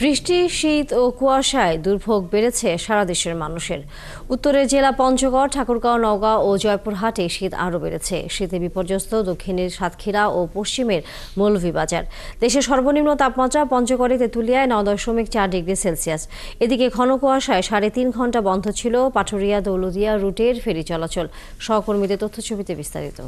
বৃষ্টি, শীত ও কুয়াশায় দুর্ভোগ বেড়েছে সারা দেশের মানুষের। উত্তরের জেলা পঞ্চগড়, ঠাকুরগাঁও, নওগাঁ ও জয়পুরহাটে শীত আরও বেড়েছে। শীতে বিপর্যস্ত দক্ষিণের সাতক্ষীরা ও পশ্চিমের মৌলভীবাজার। দেশের সর্বনিম্ন তাপমাত্রা পঞ্চগড়ে তেঁতুলিয়ায় 9.4 ডিগ্রি সেলসিয়াস। এদিকে ঘন কুয়াশায় 3.5 ঘন্টা বন্ধ ছিল পাটুরিয়া দৌলতদিয়া রুটের ফেরি চলাচল। সহকর্মীদের তথ্যছবিতে বিস্তারিত।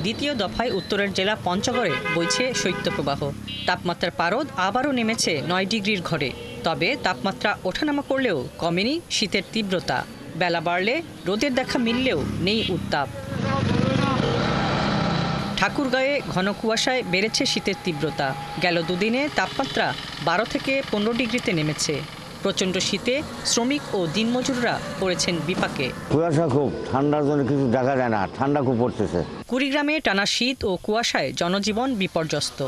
দ্বিতীয় দফায় উত্তরের জেলা পঞ্চগড়ে বইছে শৈত্যপ্রবাহ। তাপমাত্রার পারদ আবারও নেমেছে 9 ডিগ্রির ঘরে। তবে তাপমাত্রা ওঠানামা করলেও কমেনি শীতের তীব্রতা। বেলা বাড়লে রোদের দেখা মিললেও নেই উত্তাপ। ঠাকুরগাঁয়ে ঘন কুয়াশায় বেড়েছে শীতের তীব্রতা। গেল দুদিনে তাপমাত্রা 12 থেকে 15 ডিগ্রিতে নেমেছে। প্রচণ্ড শীতে শ্রমিক ও দিনমজুররা পড়েছেন বিপাকে। কুয়াশা খুব, ঠান্ডার জন্য কিছু দেখা যায় না, ঠান্ডা খুব পড়তেছে। কুড়িগ্রামে টানা শীত ও কুয়াশায় জনজীবন বিপর্যস্ত।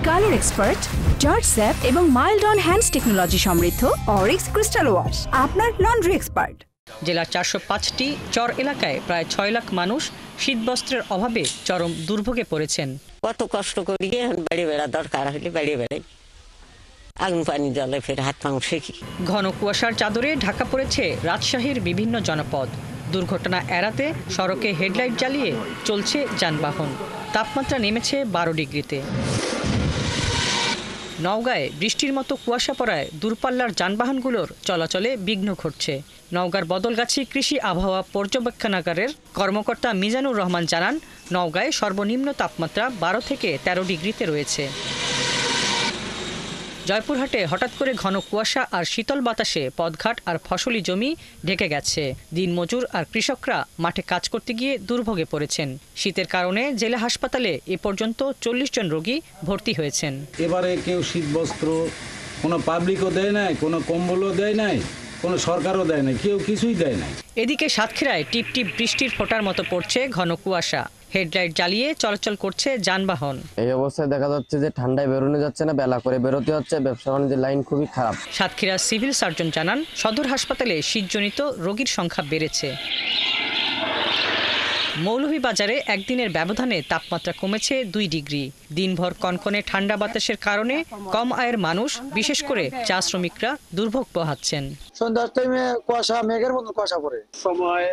কালার এক্সপার্ট, জর্জ স্যাপ এবং মাইল্ড অন হ্যান্ডস টেকনোলজি সমৃদ্ধ অরিক্স ক্রিস্টাল ওয়াশ আপনার লন্ড্রি এক্সপার্ট। জেলার 405টি চর এলাকায় প্রায় 6 লাখ মানুষ শীতবস্ত্রের অভাবে চরম দুর্ভোগে পড়েছেন। কত কষ্ট করি বাড়ি বেড়া দরকার হলে বাড়ি বেড়াই, আগুন পানি জলে ফের হাত পাও শেখি। ঘন কুয়াশার চাদরে ঢাকা পড়েছে রাজশাহীর বিভিন্ন জনপদ। দুর্ঘটনা এড়াতে সড়কে হেডলাইট জ্বালিয়ে চলছে যানবাহন। তাপমাত্রা নেমেছে 12 ডিগ্রিতে। নওগাঁয় বৃষ্টির মতো কুয়াশা পড়ায় দূরপাল্লার যানবাহনগুলোর চলাচলে বিঘ্ন ঘটছে। নওগাঁর বদলগাছি কৃষি আবহাওয়া পর্যবেক্ষণাগারের কর্মকর্তা মিজানুর রহমান জানান, নওগাঁয় সর্বনিম্ন তাপমাত্রা 12 থেকে 13 ডিগ্রিতে রয়েছে। জয়পুরহাটে হঠাৎ করে ঘন কুয়াশা আর শীতল বাতাসে পথঘাট আর ফসলি জমি ঢেকে গেছে। দিনমজুর আর কৃষকরা মাঠে কাজ করতে গিয়ে দুর্ভোগে পড়েছেন। শীতের কারণে জেলা হাসপাতালে এ পর্যন্ত 40 জন রোগী ভর্তি হয়েছেন। এবারে কেউ শীতবস্ত্র কোনো পাবলিকও দেয় নাই, কোনো কম্বলও দেয় নাই, কোনো সরকারও দেয় নাই, কেউ কিছুই দেয় নাই। এদিকে সাতক্ষীরায় টিপ টিপ বৃষ্টির ফোঁটার মতো পড়ছে ঘন কুয়াশা। হেডলাইট জ্বালিয়ে চলাচল করছে যানবাহন। এই অবস্থায় দেখা যাচ্ছে যে ঠান্ডায় বেরোনো যাচ্ছে না, বেলা করে বেরোতে হচ্ছে। ব্যবসা বাণিজ্যের লাইন খুবই খারাপ। সাতক্ষীরা সিভিল সার্জন জানান, সদর হাসপাতালে শীতজনিত রোগীর সংখ্যা বেড়েছে। মৌলভীবাজারে একদিনের ব্যবধানে তাপমাত্রা কমেছে 2 ডিগ্রি। দিনভর কনকনে ঠান্ডা বাতাসের কারণে কম আয়ের মানুষ, বিশেষ করে চা শ্রমিকরা দুর্ভোগ পোহাচ্ছেন। সন্ধ্যার টাইমে কুয়াশা, মেঘের মতো কুয়াশা পড়ে, সময়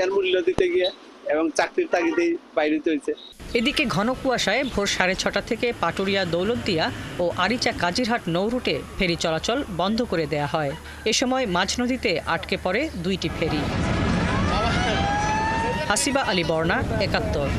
এর মূল্য দিতে গিয়ে এবং চাকরির তাগিদেই বাইরে হয়েছে। এদিকে ঘন কুয়াশায় ভোর 6:30 থেকে পাটুরিয়া দৌলতদিয়া ও আরিচা কাজিরহাট নৌ রুটে ফেরি চলাচল বন্ধ করে দেয়া হয়। এ সময় মাঝ নদীতে আটকে পড়ে 2টি ফেরি। হাসিবা আলী বর্ণা, 71।